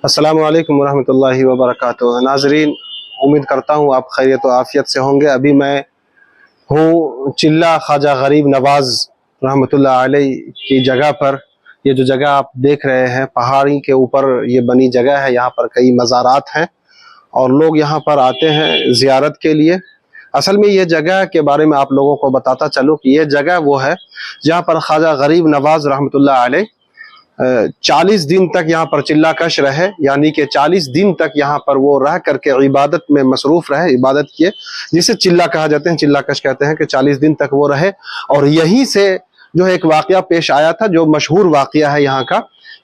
अस्सलामु अलैकुम वरहमतुल्लाहि वबरकातुहू। नाजरीन, उम्मीद करता हूँ आप खैरियत व आफियत से होंगे। अभी मैं हूँ चिल्ला ख्वाजा गरीब नवाज रहमतुल्लाह अलैह की जगह पर। ये जो जगह आप देख रहे हैं, पहाड़ी के ऊपर ये बनी जगह है। यहाँ पर कई मज़ारात हैं और लोग यहाँ पर आते हैं ज़ियारत के लिए। असल में ये जगह के बारे में आप लोगों को बताता चलूँ कि ये जगह वो है जहाँ पर ख्वाजा गरीब नवाज रहमतुल्लाह अलैह 40 दिन तक यहाँ पर चिल्ला कश रहे, यानी कि 40 दिन तक यहाँ पर वो रह करके इबादत में मसरूफ रहे, इबादत किए, जिसे चिल्ला कहा जाते हैं, चिल्ला कश कहते हैं कि 40 दिन तक वो रहे। और यहीं से जो है एक वाकया पेश आया था जो मशहूर वाकया है यहाँ का,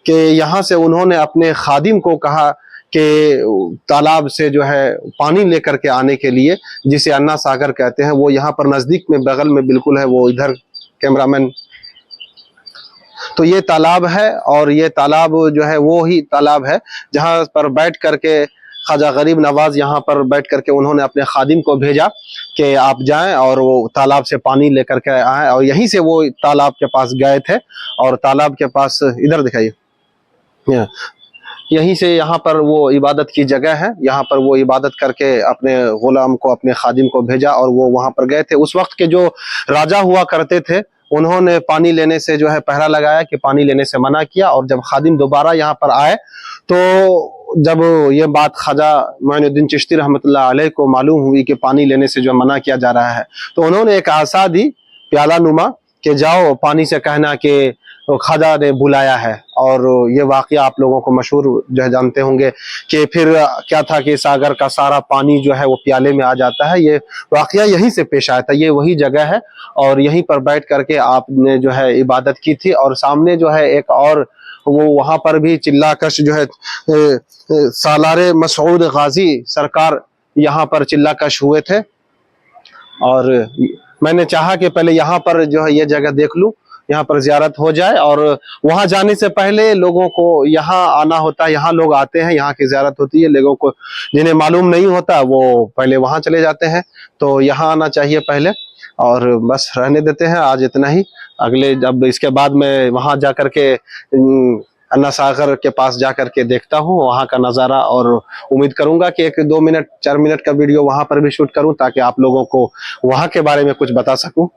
कि यहाँ से उन्होंने अपने खादिम को कहा कि तालाब से जो है पानी लेकर के आने के लिए, जिसे अन्ना सागर कहते हैं, वो यहाँ पर नज़दीक में बगल में बिल्कुल है, वो इधर कैमरामैन। तो ये तालाब है और ये तालाब जो है वो ही तालाब है जहाँ पर बैठ करके ख्वाजा गरीब नवाज यहाँ पर बैठ करके उन्होंने अपने खादिम को भेजा कि आप जाएं और वो तालाब से पानी लेकर के आए। और यहीं से वो तालाब के पास गए थे और तालाब के पास इधर दिखाइए, यहीं से यहाँ पर वो इबादत की जगह है। यहाँ पर वो इबादत करके अपने गुलाम को, अपने खादिम को भेजा और वो वहाँ पर गए थे। उस वक्त के जो राजा हुआ करते थे उन्होंने पानी लेने से जो है पहरा लगाया कि पानी लेने से मना किया। और जब खादिम दोबारा यहाँ पर आए तो जब ये बात ख्वाजा मोइनुद्दीन चिश्ती रहमतुल्लाह अलैह को मालूम हुई कि पानी लेने से जो मना किया जा रहा है, तो उन्होंने एक आसा दी प्याला नुमा कि जाओ पानी से कहना कि ख्वाजा ने बुलाया है। और ये वाकया आप लोगों को मशहूर जो है जानते होंगे कि फिर क्या था कि सागर का सारा पानी जो है वो प्याले में आ जाता है। ये वाकया यहीं से पेश आया था, ये वही जगह है और यहीं पर बैठ करके आपने जो है इबादत की थी। और सामने जो है एक और वो वहाँ पर भी चिल्ला कश जो है सालारे मसऊद गाजी सरकार यहाँ पर चिल्ला कश हुए थे। और मैंने चाहा कि पहले यहाँ पर जो है ये जगह देख लूँ, यहाँ पर ज़ियारत हो जाए। और वहाँ जाने से पहले लोगों को यहाँ आना होता है, यहाँ लोग आते हैं, यहाँ की ज़ियारत होती है। लोगों को जिन्हें मालूम नहीं होता वो पहले वहाँ चले जाते हैं, तो यहाँ आना चाहिए पहले। और बस रहने देते हैं आज इतना ही। अगले जब इसके बाद मैं वहाँ जा करके अन्ना सागर के पास जा करके देखता हूँ वहाँ का नज़ारा, और उम्मीद करूंगा कि 1-2 मिनट 4 मिनट का वीडियो वहाँ पर भी शूट करूँ ताकि आप लोगों को वहाँ के बारे में कुछ बता सकूँ।